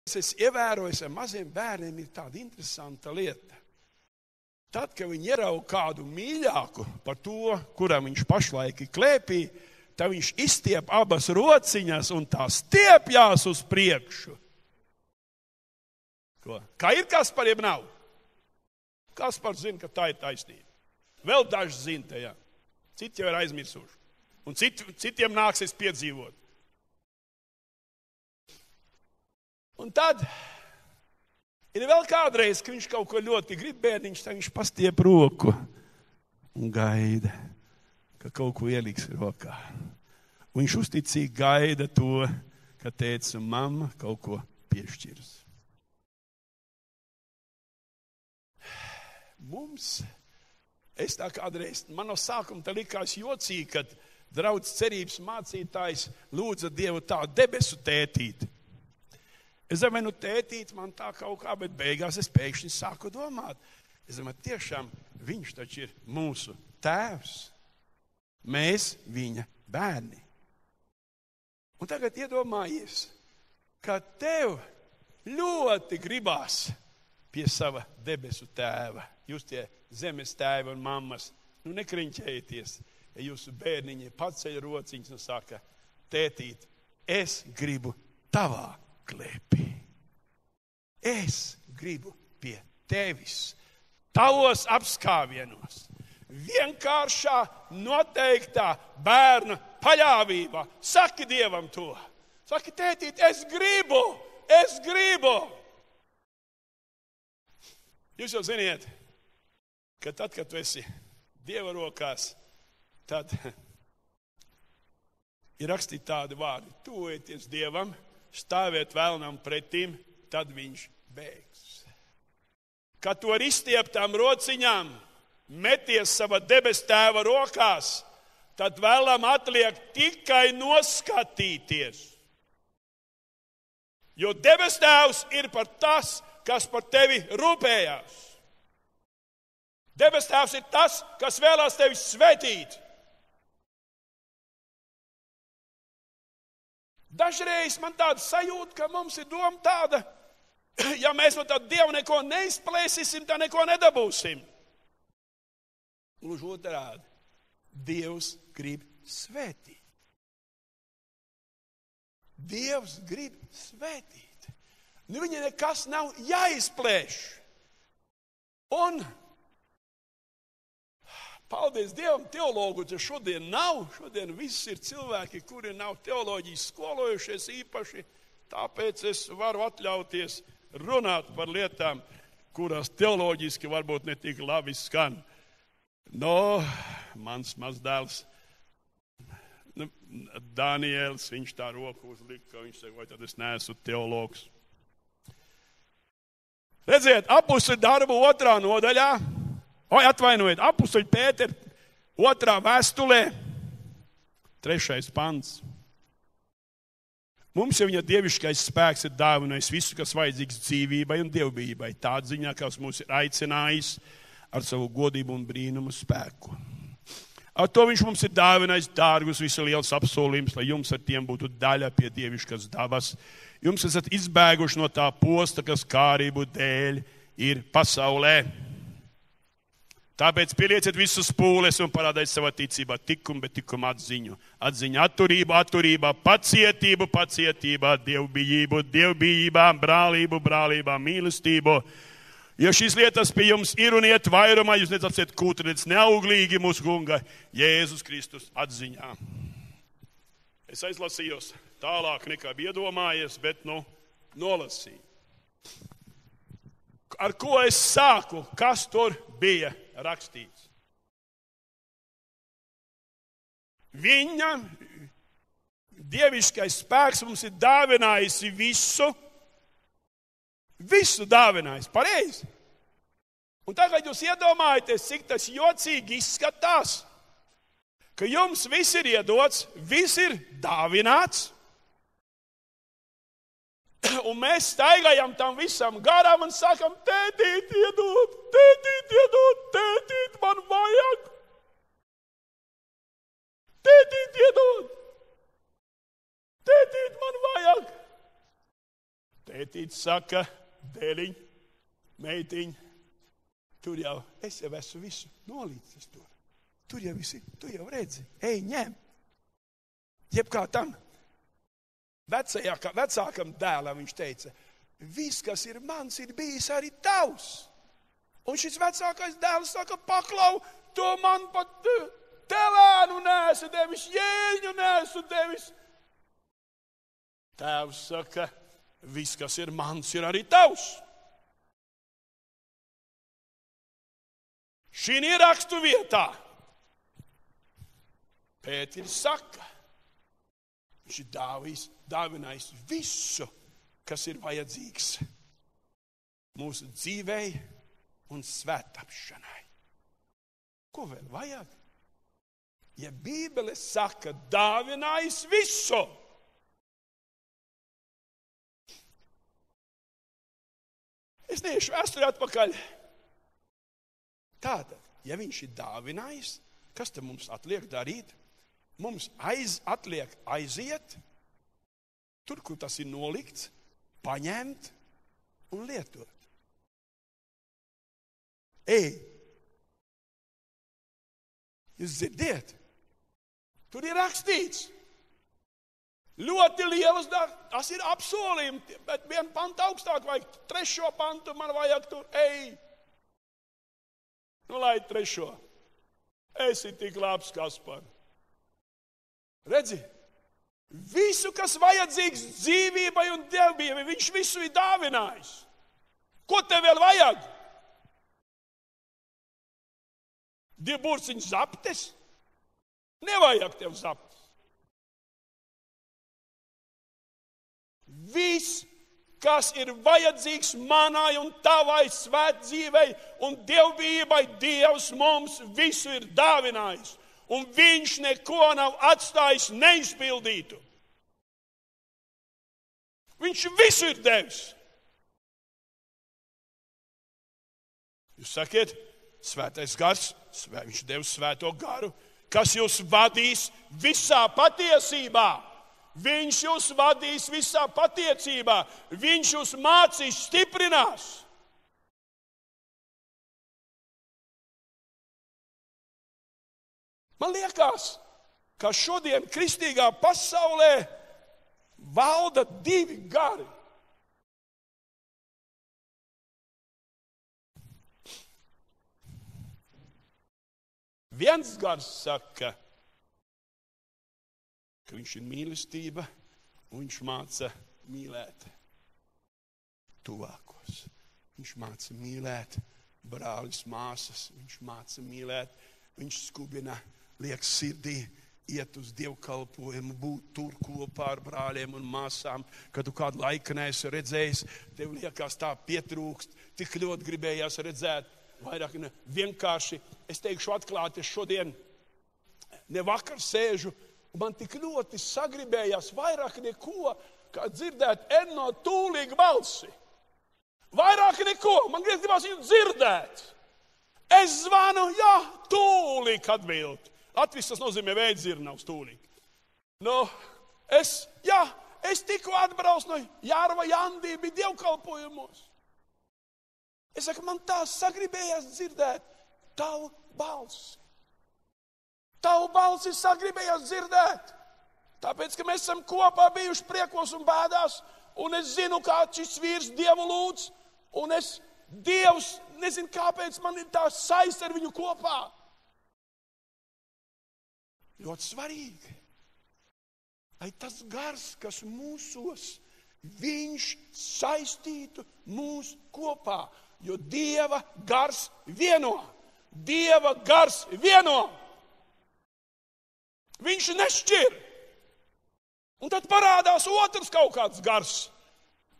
Es ievēroju, ar maziem bērniem ir tāda interesanta lieta. Tad, kad viņi ierauga kādu mīļāku par to, kuram viņš pašlaik ir klēpī, tad viņš izstiep abas rociņas un tās stiepjās uz priekšu. Ko? Kā ir Kaspariem nav? Kaspars zina, ka tā ir taisnība. Vēl daži zina tajā. Citi jau ir aizmirsuši. Un citiem nāksies piedzīvot. Un tad ir vēl kādreiz, ka viņš kaut ko ļoti grib bērniņš, tad viņš pastiep roku un gaida, ka kaut ko ieliks rokā. Un viņš uzticīgi gaida to, ka tētis un mamma kaut ko piešķirs. Es tā kādreiz, man no sākuma tā likās jocīgi, kad draudz cerības mācītājs lūdza Dievu tā debesu tētīti. Es domāju, tētīt man tā kaut kā, bet beigās es pēkšņi sāku domāt. Es domāju, tiešām viņš taču ir mūsu tēvs. Mēs viņa bērni. Un tagad iedomājies, ka tev ļoti gribās pie sava debesu tēva. Jūs tie zemes tēvi un mammas, nekriņķējieties, ja jūsu bērniņi paceļ rociņas un saka, tētīt, es gribu tavā klēpī. Es gribu pie tevis, tavos apskāvienos, vienkāršā, noteiktā bērna paļāvībā. Saki Dievam to. Saki, tētīt, es gribu. Jūs jau ziniet, ka tad, kad tu esi Dieva rokās, tad ir rakstīti tādi vārdi. Tuvojieties Dievam, stāviet vēlnam pretīm, tad viņš bēgs. Kad tu ar izstieptām rociņām meties sava debes tēva rokās, tad vēlam atliek tikai noskatīties. Jo debes tēvs ir par tas, kas par tevi rūpējās. Debes tēvs ir tas, kas vēlās tevi svētīt. Dažreiz man tāda sajūta, ka mums ir doma tāda, ja mēs no tāda Dieva neko neizplēsīsim, tā neko nedabūsim. Gluži otrādi. Dievs grib svētīt. Dievs grib svētīt. Viņa nekas nav jāizplēš. Un paldies Dievam, teologu te šodien nav. Šodien viss ir cilvēki, kuri nav teoloģijas skolojušies īpaši. Tāpēc es varu atļauties runāt par lietām, kurās teoloģiski varbūt ne tik labi skan. Mans mazdēls Daniels, viņš tā roku uzlika, viņš saka, vai tad es neesmu teologs. Redziet, apustuļu darbu 2. nodaļā, apustuļu Pētera 2. vēstulē, 3. pants. Mums jau viņa dieviškais spēks ir dāvinājis visu, kas vajadzīgs dzīvībai un dievbijībai. Tādā ziņā, kas mūs ir aicinājis ar savu godību un brīnumu spēku. Ar to viņš mums ir dāvinājis dārgus, visu liels apsolījums, lai jums ar tiem būtu daļa pie dieviškas dabas. Jums esat izbēguši no tā posta, kas kārību dēļ ir pasaulē. Tāpēc pielieciet visus pūles un parādiet savā ticībā tikumu, bet tikumu atziņu. Atziņa atturību, atturībā, pacietību, pacietībā, dievbijībā, brālībā, mīlestību. Ja šīs lietas pie jums ir un iet vairumā, jūs necapsiet kūtriniec neauglīgi mūsu kunga Jēzus Kristus atziņā. Es aizlasījos tālāk nekā bija iedomājies, bet nolasīju. Ar ko es sāku, kas tur bija rakstīts? Viņa dieviškais spēks mums ir dāvinājis visu dāvinājis, pareizi. Un tagad jūs iedomājaties, cik tas jocīgi izskatās, ka jums viss ir iedots, viss ir dāvināts, un mēs staigājam tam visam garām un sakam, tētīt, iedod, tētīt, man vajag. Tētīt, iedod, tētīt, man vajag. Tētīts saka, dēliņ, meitiņ, tur jau, es jau esmu visu nolīdzis tur. Tur jau visi, tu jau redzi, ej, ņem. Jebkā tam vecākam dēlam viņš teica, viss, kas ir mans, ir bijis arī tavs. Un šis vecākais dēls saka, paklau, to man pat telēnu nesu devis, jēņu nesu devis. Tēvs saka, viss, kas ir mans, ir arī tavs. Šī rakstu vietā Pēteris saka, viņš ir dāvinājis visu, kas ir vajadzīgs mūsu dzīvei un svētapšanai. Ko vēl vajag? Ja Bībele saka, dāvinājis visu, es neiešu vēsturē atpakaļ. Tātad, ja viņš ir dāvinājis, kas te mums atliek darīt? Mums atliek aiziet, tur, kur tas ir nolikts, paņemt un lietot. Ej! Jūs dzirdiet? Tur ir rakstīts. Ļoti lielas darbs, tas ir apsolījumi, bet vienu pantu augstāk vajag, 3. pantu man vajag tur, ej! Nu, lai 3. Esi tik labs, Kaspar. Redzi, visu, kas vajadzīgs dzīvībai un dievbijai, viņš visu ir dāvinājis. Ko tev vēl vajag? 2 burciņu zaptes? Nevajag tev zaptes. Viss, kas ir vajadzīgs manai un tavai svētdzīvei un dievbijai, Dievs mums visu ir dāvinājis. Un viņš neko nav atstājis neizpildītu. Viņš visu ir devis. Jūs sakiet, svētais gars, viņš devis svēto garu, kas jūs vadīs visā patiesībā. Viņš jūs vadīs visā patiesībā. Viņš jūs mācīs, stiprinās. Man liekas, ka šodien kristīgā pasaulē valda 2 gari. Viens gars saka, ka viņš ir mīlestība un viņš māca mīlēt tuvākos. Viņš māca mīlēt brālis, māsas, viņš māca mīlēt, viņš skubina, liek sirdī, iet uz dievkalpojumu, būt tur kopā ar brāļiem un māsām, kad tu kādu laiku neesi redzējis, tev liekas tā pietrūkst, tik ļoti gribējās redzēt, vairāk vienkārši, es teikšu atklāti, es šodien ne vakar sēžu, un man tik ļoti sagribējās vairāk neko, kā dzirdēt Enno tūlīgu balsi. Vairāk neko, man gribās viņu dzirdēt. Es zvanu, jā, tūlīt atbild. Latviski tas nozīmē veidzirnavs tūlīt. Es tikko atbraucu no Jārva Jandī, bija dievkalpojumos. Es saku, man tā sagribējās dzirdēt tavu balsi. Tavu balsi sagribējās dzirdēt. Tāpēc, ka mēs esam kopā bijuši priekos un bēdās, un es zinu, kā šis vīrs Dievu lūdz, un Dievs, nezinu, kāpēc man ir tā saiste ar viņu kopā. Ļoti svarīgi, lai tas gars, kas mūsos, viņš saistītu mūs kopā, jo Dieva gars vieno. Dieva gars vieno. Viņš nešķir. Un tad parādās otrs kaut kāds gars.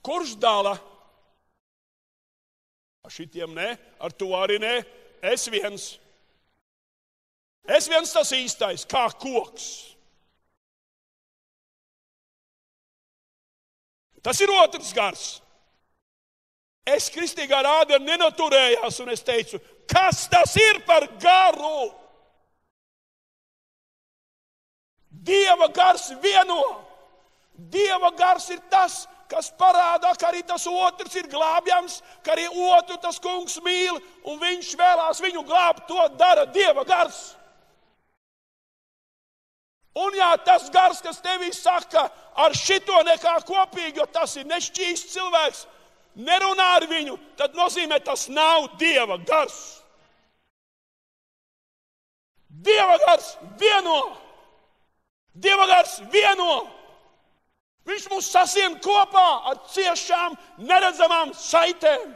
Kurš dala? Ar šitiem ne, ar to arī ne, es viens. Es viens tas īstais, kā koks. Tas ir otrs gars. Es kristīgā rādā nenoturējās, un es teicu, kas tas ir par garu? Dieva gars vieno. Dieva gars ir tas, kas parādā, ka arī tas otrs ir glābjams, ka arī otru tas kungs mīl, un viņš vēlās viņu glābt, to dara Dieva gars. Un ja tas gars, kas tevī saka, ar šito nekā kopīgi, jo tas ir nešķīsts cilvēks, nerunā ar viņu, tad nozīmē, tas nav Dieva gars. Dieva gars vieno. Dieva gars vieno. Viņš mūs sasien kopā ar ciešām, neredzamām saitēm.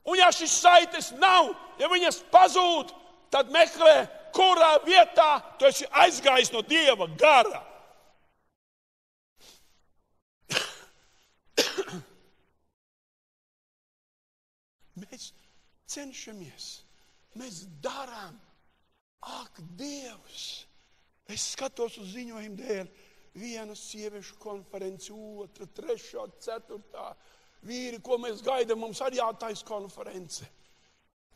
Un ja šis saites nav, ja viņas pazūd, tad meklē, kurā vietā tu esi aizgājis no Dieva gara. Mēs cenšamies, mēs darām. Ak, Dievs! Es skatos uz ziņojumu dēļ. Viena sieviešu konferenci, otra, trešā, ceturtā. Vīri, ko mēs gaidām, mums arī jātais konference.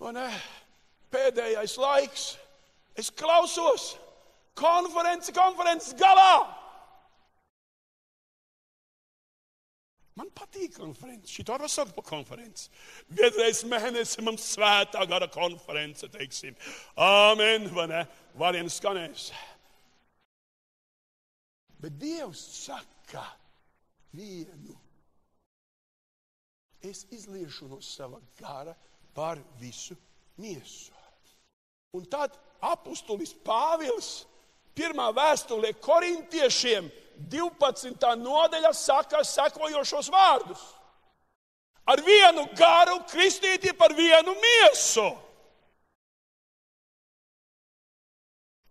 Un pēdējais laiks. Es klausos. Konferences galā. Man patīk konferences. Šito var saukt par konferenci. Vienreiz mēnesi mums svētā gara konference, teiksim. Āmen, vai ne? Varien skanēs. Bet Dievs saka vienu. Es izliešu no sava gara par visu miesu. Un tad apustulis Pāvils pirmā vēstulē korintiešiem 12. nodaļa saka sekojošos vārdus. Ar vienu garu kristīti par vienu miesu.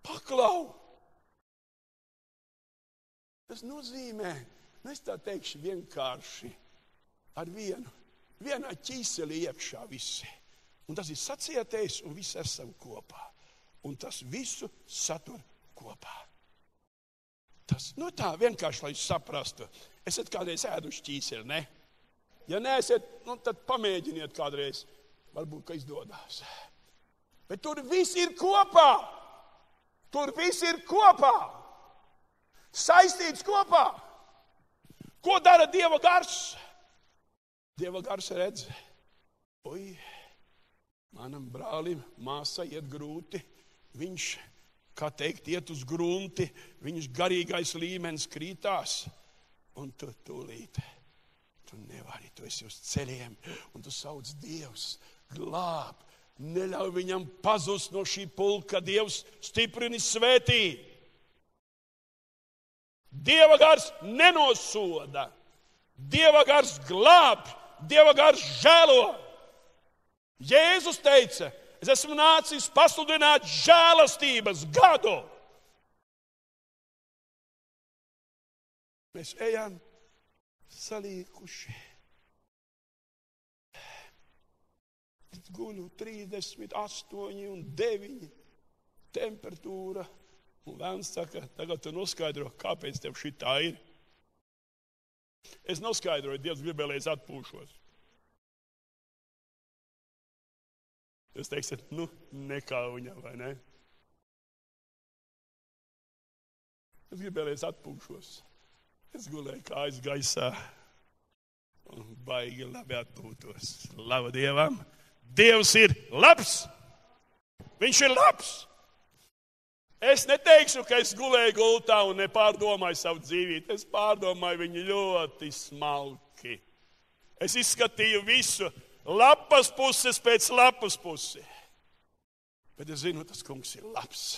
Paklau. Tas nozīmē, es tā teikšu vienkārši, ar vienā ķīselī iekšā visi. Un tas ir sacietējis un visi esam kopā. Un tas visu satur kopā. Tas, tā vienkārši, lai jūs saprastu. Esat kādreiz ēduši ķīseli, ne? Ja neesat, tad pamēģiniet kādreiz. Varbūt, ka izdodās. Bet tur viss ir kopā. Tur viss ir kopā. Saistīts kopā. Ko dara Dieva gars? Dieva gars redz. Oi, manam brālim, māsai iet grūti. Viņš, kā teikt, iet uz grunti. Viņš garīgais līmenis krītās. Un tu tūlīt. Tu nevari, tu esi uz ceļiem. Un tu sauc Dievs, glāb. Neļauj viņam pazust no šī pulka. Dievs stiprini svētī. Dieva gars nenosoda. Dieva gars glāb. Dieva gars žēlo. Jēzus teica, es esmu nācis pasludināt žēlastības gadu. Mēs ejam salīkuši. Es guļu 38 un 9 temperatūra. Un Vēns saka, tagad tu noskaidro, kāpēc tev šitā ir. Es noskaidroju, Dievs gribēja, lai es atpūšos. Jūs teiksiet, nekauņa, vai ne? Es gribēju, lai es atpūšos. Es gulēju kājas gaisā un baigi labi atpūtos. Lava Dievam! Dievs ir labs! Viņš ir labs! Es neteikšu, ka es gulēju gultā un nepārdomāju savu dzīvību. Es pārdomāju viņu ļoti smalki. Es izskatīju visu lapas puses pēc lapas pusi. Bet es zinu, tas kungs ir labs.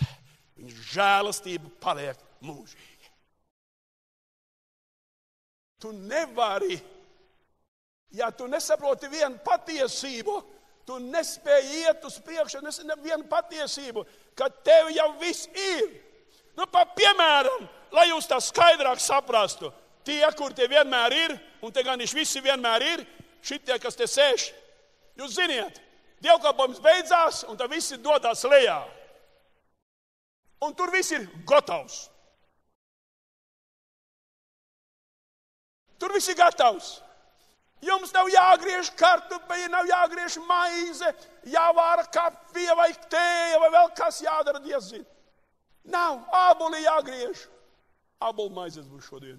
Viņš žēlastība paliek mūžīgi. Tu nevari, ja tu nesaproti vienu patiesību, tu nespēji iet uz priekšu, vienu patiesību, ka tev jau viss ir. Piemēram, lai jūs tā skaidrāk saprastu, tie, kur tie vienmēr ir, un te gan visi vienmēr ir, šitie, kas te sēž, jūs ziniet, dievkalpojums beidzās, un tad visi dodās lejā. Un tur viss ir gatavs. Tur viss ir gatavs. Jums nav jāgriež kartupeļi, nav jāgriež maize, jāvāra kafija vai tēja vai vēl kas jādara, Dievs zina. Nav, ābuli jāgriež. Ābolu maizes būs šodien.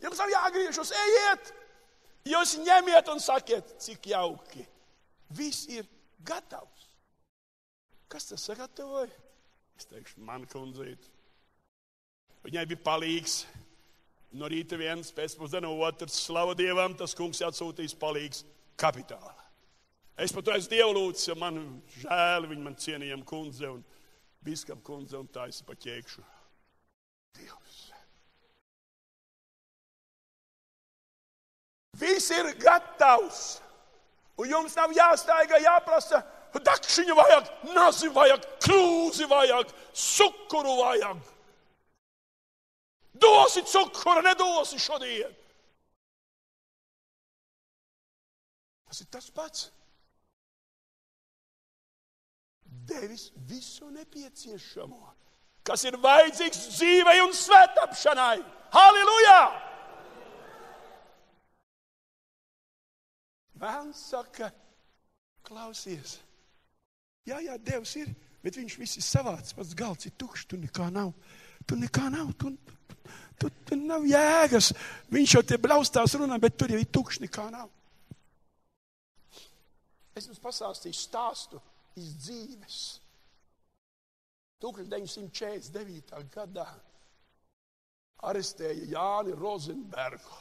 Jums nav jāgriežas, ejiet! Jūs ņemiet un sakiet, cik jauki. Viss ir gatavs. Kas tas sagatavoja? Es teikšu, man kundzīt. Viņai bija palīgs. No rīta viens, pēcpusdienā otrs, slava Dievam, tas kungs atsūtīs palīgs kapitāla. Es par to esmu Dievu lūdzis, jo man žēl, viņi man cienījam kundze un biskapa kundze un tā es pa ķēkšu. Dievs. Viss ir gatavs. Un jums nav jāstaigā, jāprasa, dakšiņu vajag, nazi vajag, krūzi vajag, cukuru vajag. Dosi cukuru, nedosi šodien. Tas ir tas pats. Devis visu nepieciešamo, kas ir vajadzīgs dzīvei un svētapšanai. Halleluja! Vēlns saka, klausies. Jā, Dievs ir, bet viņš viss ir savāds, pats galds ir tukšs, tur nekā nav. Tur nekā nav, tur nav jēgas. Viņš jau te blaustās runā, bet tur jau ir tukšs, nekā nav. Es jums pasāstīšu stāstu iz dzīves. 1949. gadā arestēja Jāni Rozenbergu.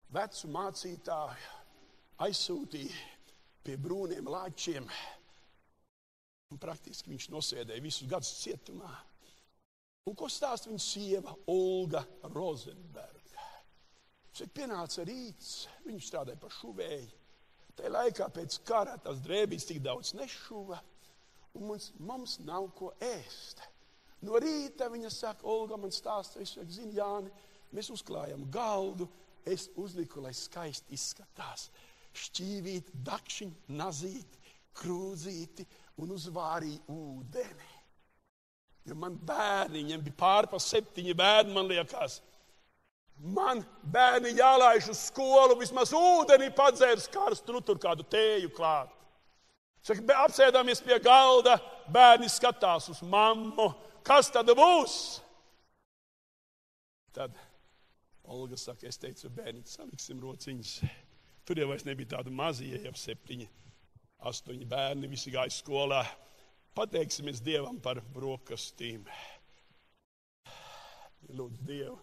Vecu mācītāju aizsūtīja pie brūniem lāčiem. Un praktiski viņš nosēdēja visus gadus cietumā. Un ko stāsta viņa sieva Olga Rozenberga? Šeit pienāca rīts, viņa strādāja par šuvēju. Tajā laikā pēc kara tās drēbīs tik daudz nešuva, un mums nav ko ēst. No rīta viņa saka, Olga man stāsta, es saku, zini, Jāni, mēs uzklājam galdu, es uzliku, lai skaisti izskatās. Šķīvīt, dakšiņ, nazīt, krūzīti un uzvārīja ūdeni. Jo man bērni, viņiem bija pār pa 7 bērni, man liekas. Man bērni jālaiž uz skolu, vismaz ūdeni padzērs karstu, nu tur kādu tēju klāt. Saka, apsēdāmies pie galda, bērni skatās uz mammu. Kas tad būs? Tad Olga saka, es teicu, bērni, saliksim rociņas. Tur jau vairs nebija tādu mazie, jau 7, 8 bērni, visi gāja skolā. Pateiksimies Dievam par brokastīm. Lūdzu Dievu,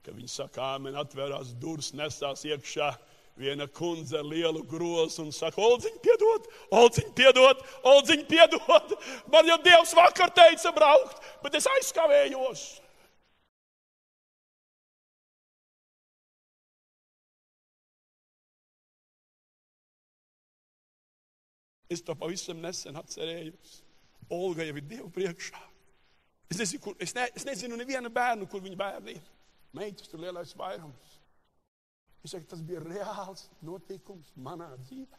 ka viņi saka, āmen, atvērās durvis, nesās iekšā viena kundze ar lielu grozu un saka, Oldziņ, piedod, Oldziņ, piedod, Oldziņ, piedod. Man jau Dievs vakar teica braukt, bet es aizkavējos. Es to pavisam nesen atcerējos. Olga jau ir Dievu priekšā. Es nezinu nevienu bērnu, kur viņa bērni ir. Meitas tur lielais vairums. Es saku, tas bija reāls notikums manā dzīvē.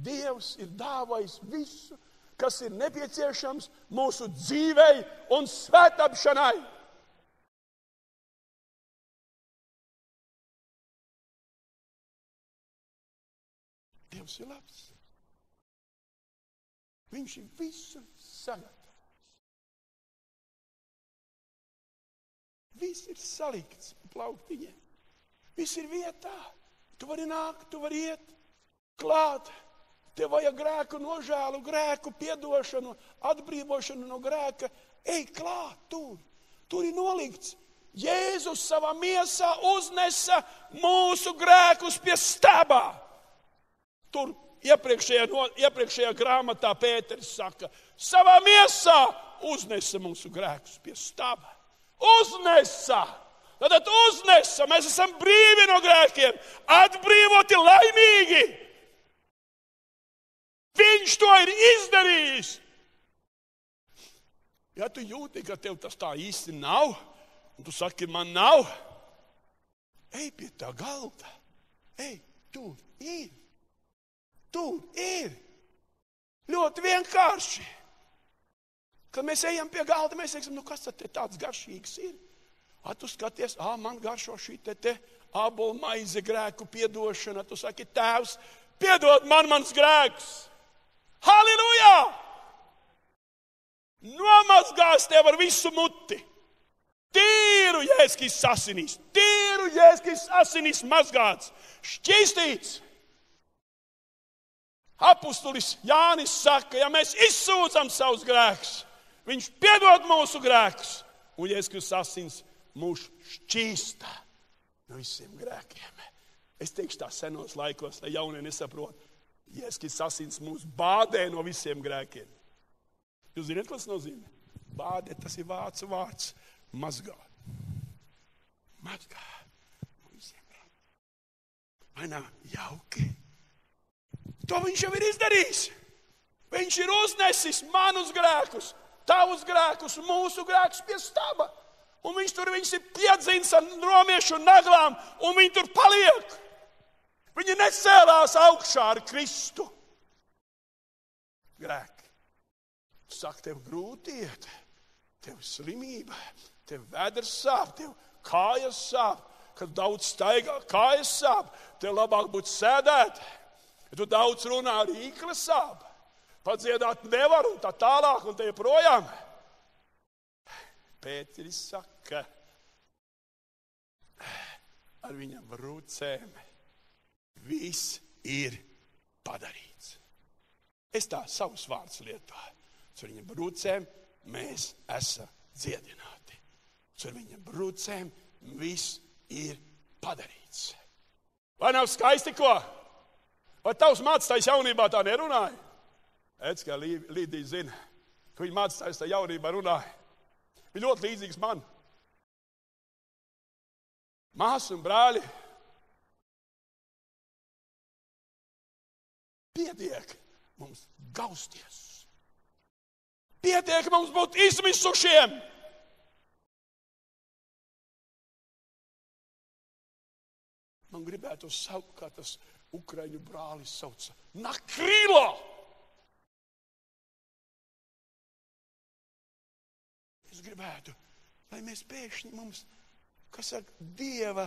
Dievs ir dāvājis visu, kas ir nepieciešams mūsu dzīvei un svētapšanai. Dievs ir labs. Viņš ir visu sagatavojis. Viss ir salikts plauktiņiem. Viss ir vietā. Tu vari nākt, tu vari iet klāt. Tev vajag grēku nožēlu, grēku piedošanu, atbrīvošanu no grēka. Ej klāt tur. Tur ir nolikts. Jēzus savā miesā uznesa mūsu grēkus pie stabā. Tur iepriekšējā grāmatā Pēteris saka, savā miesā uznesa mūsu grēkus pie staba. Uznesa! Tad uznesa! Mēs esam brīvi no grēkiem, atbrīvoti, laimīgi! Viņš to ir izdarījis! Ja tu jūti, ka tev tas tā īsti nav, un tu saki, man nav, ej pie tā galda. Ej, tur ir. Tur ir. Ļoti vienkārši. Kad mēs ejam pie galda, mēs teiksim, nu kas tad te tāds garšīgs ir? Tu skaties, man garšo šī te ābolu maize grēku piedošana. Tu saki, Tēvs, piedod mans grēks. Halleluja! Nomazgās tev ar visu muti. Tīri tīru Jēzus asinīs. Tīru Jēzus asinīs mazgāts, šķīstīts. Apustulis Jānis saka, ja mēs izsūdzam savus grēkus, viņš piedod mūsu grēkus, un Jēzus asins mūs šķīsta no visiem grēkiem. Es teikšu tā senos laikos, lai jaunie nesaprot, Jēzus asins mūs bādē no visiem grēkiem. Jūs zināt, ko tas nozīmē? Bādē, tas ir vācu vārds. Mazgā. Mazgā. Vai nav jauki? To viņš jau ir izdarījis. Viņš ir uznesis manus grēkus, tavus grēkus, mūsu grēkus pie staba. Un viņš tur viņus ir piedzins ar romiešu naglām, un viņi tur paliek. Viņi necēlās augšā ar Kristu. Grēki. Saka, tev grūti iet, tev slimība, tev vēders sāp, tev kājas sāp, kad daudz staigā, kājas sāp, tev labāk būtu sēdēt, ja tu daudz runā, rīkle sāp, padziedāt nevar un tā tālāk un te joprojām. Pēteris saka, ar viņam brūcēm viss ir padarīts. Es tā savus vārdus lietoju. Ar viņam brūcēm mēs esam dziedināti. Ar viņam brūcēm viss ir padarīts. Vai nav skaisti ko? Vai tavs mācītājs jaunībā tā nerunāja? Ēc, kā Līdija zina, ka viņa mācītājs tā jaunībā runāja. Viņa ļoti līdzīgs man. Māsas un brāļi. Pietiek mums gausties. Pietiek mums būt izmisušiem. Man gribētu saukt, kā tas ukraiņu brālis sauca. Nakrilo! Es gribētu, lai mēs pēkšņi mums, kas saka, Dieva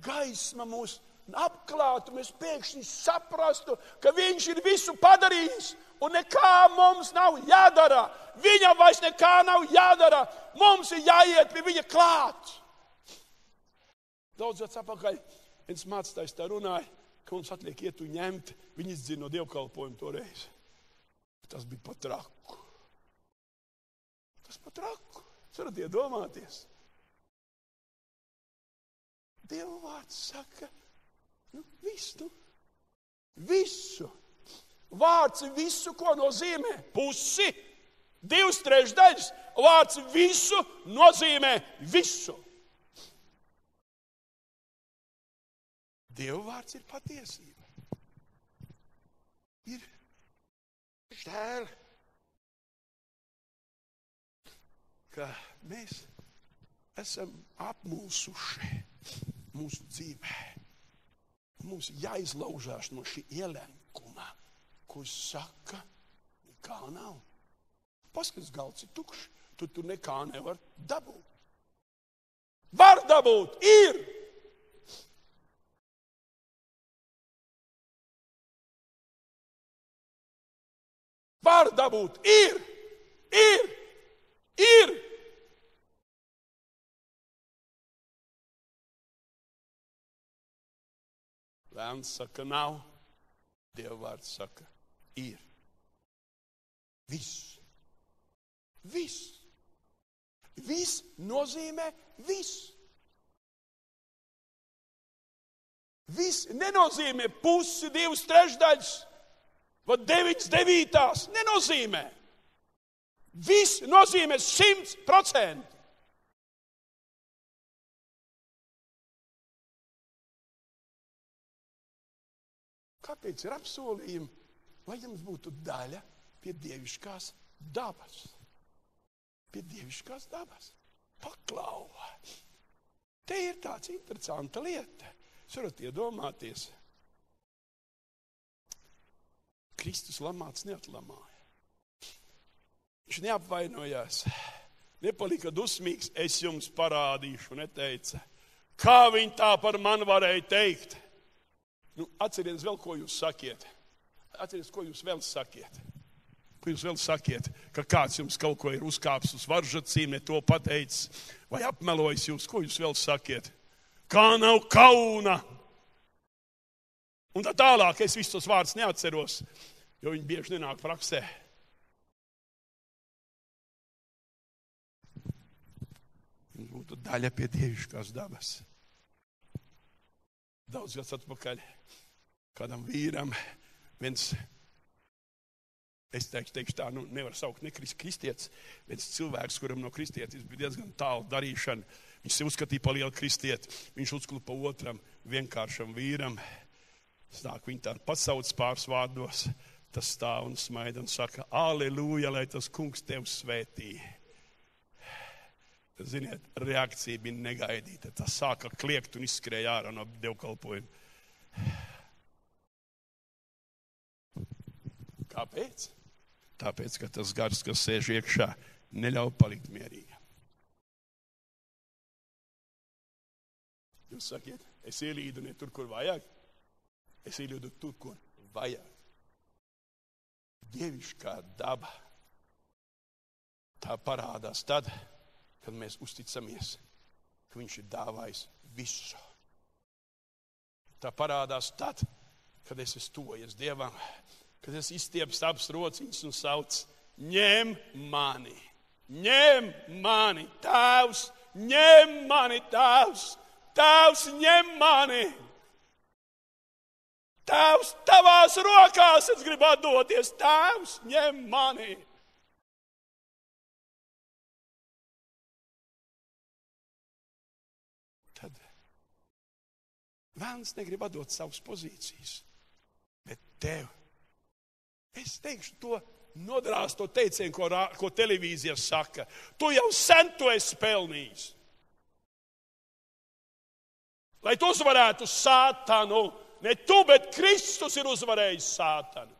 gaisma mūs apklātu, mēs pēkšņi saprastu, ka viņš ir visu padarījis un nekā mums nav jādara. Viņam vairs nekā nav jādara. Mums ir jāiet pie viņa klāt. Daudz gads atpakaļ viens mācītājs tā runāja, ka mums atliek iet un ņemt. Viņi izdzina no dievkalpojuma toreiz. Tas bija pat traku. Tas pat traku. Jūs varat iedomāties. Dieva vārds saka, visu. Vārds visu, ko nozīmē? Pusi, 2/3. Vārds visu nozīmē visu. Dieva vārds ir patiesība. Ir žēl, ka mēs esam apmulsuši mūsu dzīvē. Mums jāizlaužās no šī ielenkuma, kurš saka, nekā nav. Paskatās, galds ir tukšs, tu tur nekā nevar dabūt. Var dabūt, ir! Var dabūt, ir! Vēlns saka, nav. Dieva vārds saka, ir. Viss. Viss nozīmē viss. Viss nenozīmē pusi, 2/3 vai 9/9. Nenozīmē. Viss nozīmē 100%. Kāpēc ir apsolījumi, lai jums būtu daļa pie dievišķās dabas? Pie dievišķās dabas. Paklau. Te ir tāds interesanta lieta. Jūs varat iedomāties. Kristus lamāts neatlamāja. Viņš neapvainojās. Nepalika dusmīgs, es jums parādīšu, neteica. Kā viņi tā par mani varēja teikt? Atcerieties vēl, ko jūs sakiet. Atcerieties, ko jūs vēl sakiet. Ko jūs vēl sakiet, ka kāds jums kaut ko ir uzkāpis uz varžacīm, ne to pateicis, vai apmelojis jūs? Ko jūs vēl sakiet? Kā nav kauna? Un tā tālāk, es visus tos vārdus neatceros, jo viņi bieži nenāk praksē. Viņš būtu daļa pie dievišķās dabas. Daudz gads atpakaļ kādam vīram viens, es teikšu tā, nevar saukt ne kristietis, viens cilvēks, kuram no kristietis bija diezgan tālu darīšana, viņš sev uzskatīja par lielu kristieti, viņš uzklupa otram vienkāršam vīram, sāk viņu tā pasauc pāris vārdos, tas stāv un smaida un saka, aleluja, lai tas kungs tev svētī. Ziniet, reakcija bija negaidīta, tas sāka kliegt un izskrēja ārā no dievkalpojuma. Kāpēc? Tāpēc, ka tas gars, kas sēž iekšā, neļauj palikt mierīgam. Jūs sakiet, es ielīdu ne tur, kur vajag. Es ielīdu tur, kur vajag. Dievišķā daba. Tā parādās tad, kad mēs uzticamies, ka viņš ir dāvājis visu. Tā parādās tad, kad es esmu tuvojies Dievam, kad es izstiepstu abas rociņas un sauc, ņem mani, Tēvs, ņem mani, Tēvs, ņem mani. Tēvs, tavās rokās es gribu atdoties, Tēvs, ņem mani. Tad Vēlns negrib atdot savas pozīcijas, bet tev. Es teikšu to nodrāsto teicienu, ko televīzija saka. Tu jau sen to esi pelnījis. Lai tu uzvarētu Sātanu, ne tu, bet Kristus ir uzvarējis Sātanu.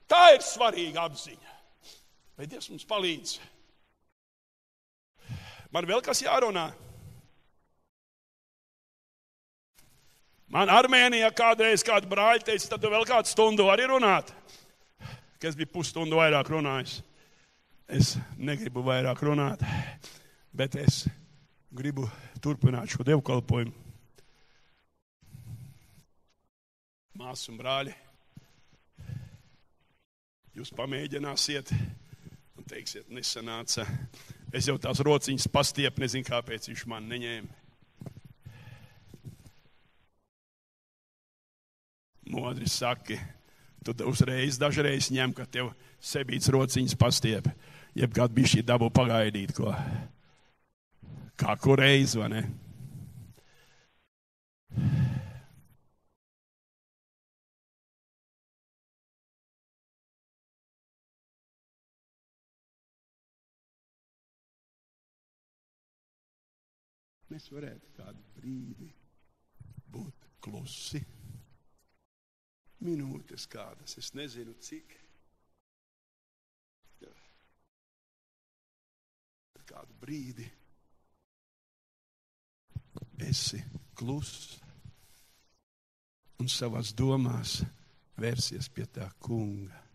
Tā ir svarīga apziņa. Lai Dievs mums palīdz. Man vēl kas jārunā? Man Armēnijā kādreiz kādu brāļi teica, tad tu vēl kādu stundu vari runāt. Ka es biju pusstundu vairāk runājis. Es negribu vairāk runāt, bet es gribu turpināt šo dievkalpojumu. Māsas un brāļi, jūs pamēģināsiet un teiksiet, nesanāca. Es jau tās rociņas pastiepu, nezinu, kāpēc viņš man neņēma. Modri saki, tu uzreiz dažreiz ņem, ka tev sebīts rociņas pastiep, jeb kādu bišķi dabu pagaidīt, ko. Kā kureiz, vai ne? Mēs varētu kādu brīdi būt klusi. Minūtes kādas, es nezinu cik. Kādu brīdi esi kluss un savās domās vērsies pie tā kunga.